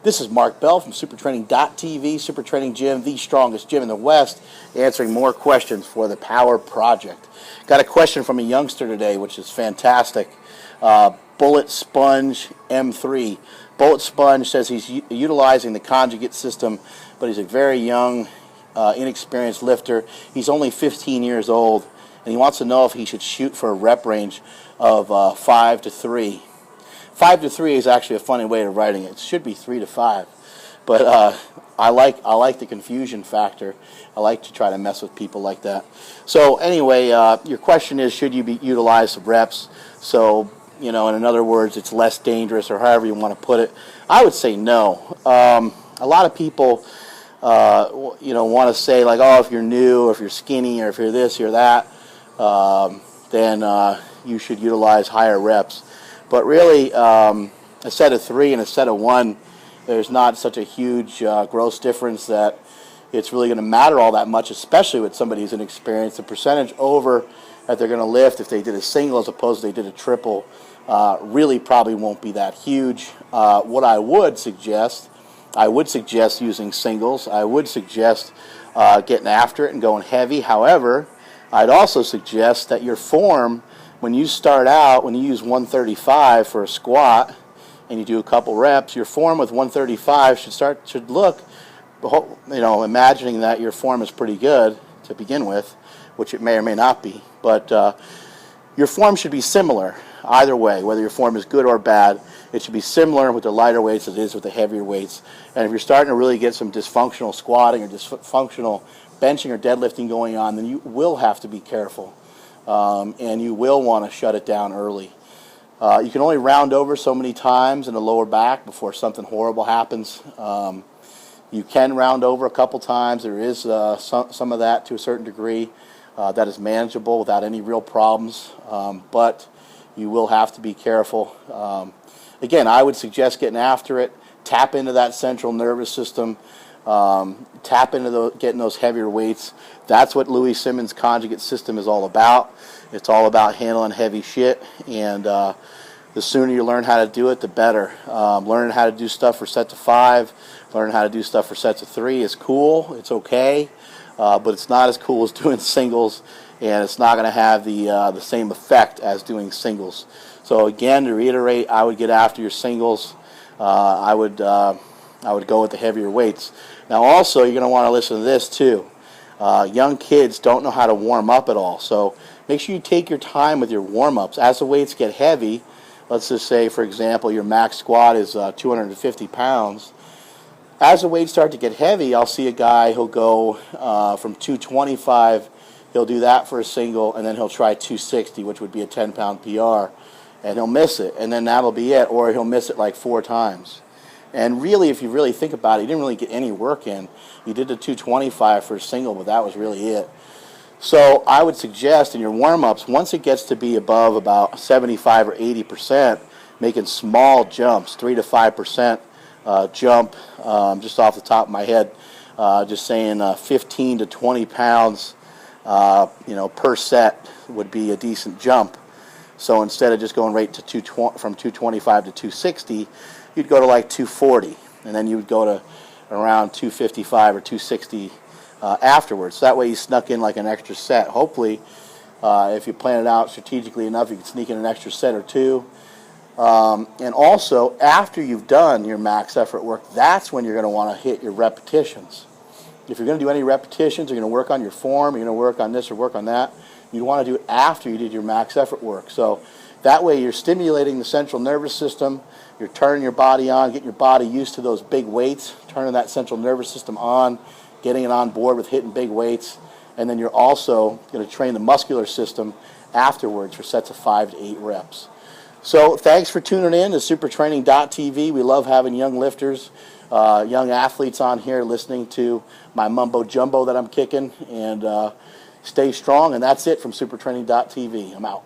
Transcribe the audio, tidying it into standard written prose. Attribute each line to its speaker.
Speaker 1: This is Mark Bell from supertraining.tv, Super Training Gym, the strongest gym in the West, answering more questions for the Power Project. Got a question from a youngster today, which is fantastic. Bullet Sponge M3. Bullet Sponge says he's utilizing the conjugate system, but he's a very young, inexperienced lifter. He's only 15 years old, and he wants to know if he should shoot for a rep range of 5 to 3. 5 to 3 is actually a funny way of writing it. It should be 3 to 5, but I like the confusion factor. I like to try to mess with people like that. So anyway, your question is, should you utilize some reps? So, you know, in other words, it's less dangerous, or however you want to put it. I would say no. A lot of people, want to say like, oh, if you're new, or if you're skinny, or if you're this or that, then you should utilize higher reps. But really, a set of 3 and a set of 1, there's not such a huge gross difference that it's really going to matter all that much, especially with somebody who's inexperienced. The percentage over that they're going to lift if they did a single as opposed to they did a triple really probably won't be that huge. What I would suggest using singles. I would suggest getting after it and going heavy. However, I'd also suggest that your form, when you start out, when you use 135 for a squat and you do a couple reps, your form with 135 should look, imagining that your form is pretty good to begin with, which it may or may not be, but your form should be similar either way, whether your form is good or bad. It should be similar with the lighter weights as it is with the heavier weights. And if you're starting to really get some dysfunctional squatting or dysfunctional benching or deadlifting going on, then you will have to be careful. And you will want to shut it down early. You can only round over so many times in the lower back before something horrible happens. You can round over a couple times. There is some of that to a certain degree that is manageable without any real problems, but you will have to be careful. Again, I would suggest getting after it. Tap into that central nervous system. Tap into getting those heavier weights. That's what Louis Simmons' conjugate system is all about. It's all about handling heavy shit, and the sooner you learn how to do it, the better. Learning how to do stuff for sets of 5, learning how to do stuff for sets of 3 is cool. It's okay, but it's not as cool as doing singles, and it's not going to have the same effect as doing singles. So again, to reiterate, I would get after your singles. I would go with the heavier weights. Now also, you're going to want to listen to this too. Young kids don't know how to warm up at all, so make sure you take your time with your warm-ups. As the weights get heavy, let's just say, for example, your max squat is 250 pounds. As the weights start to get heavy, I'll see a guy who'll go from 225, he'll do that for a single, and then he'll try 260, which would be a 10-pound PR, and he'll miss it, and then that'll be it, or he'll miss it like 4 times. And really, if you really think about it, you didn't really get any work in. You did the 225 for a single, but that was really it. So I would suggest in your warm-ups, once it gets to be above about 75 or 80%, making small jumps, 3 to 5% jump, just off the top of my head, just saying 15 to 20 pounds per set would be a decent jump. So instead of just going right to from 225 to 260, you'd go to like 240, and then you would go to around 255 or 260 afterwards. So that way you snuck in like an extra set. Hopefully, if you plan it out strategically enough, you can sneak in an extra set or 2. And also, after you've done your max effort work, that's when you're going to want to hit your repetitions. If you're going to do any repetitions, you're going to work on your form, you're going to work on this or work on that, you want to do it after you did your max effort work. So that way you're stimulating the central nervous system, you're turning your body on, getting your body used to those big weights, turning that central nervous system on, getting it on board with hitting big weights, and then you're also going to train the muscular system afterwards for sets of 5 to 8 reps. So thanks for tuning in to supertraining.tv. We love having young lifters, young athletes on here listening to my mumbo jumbo that I'm kicking, and stay strong. And that's it from supertraining.tv. I'm out.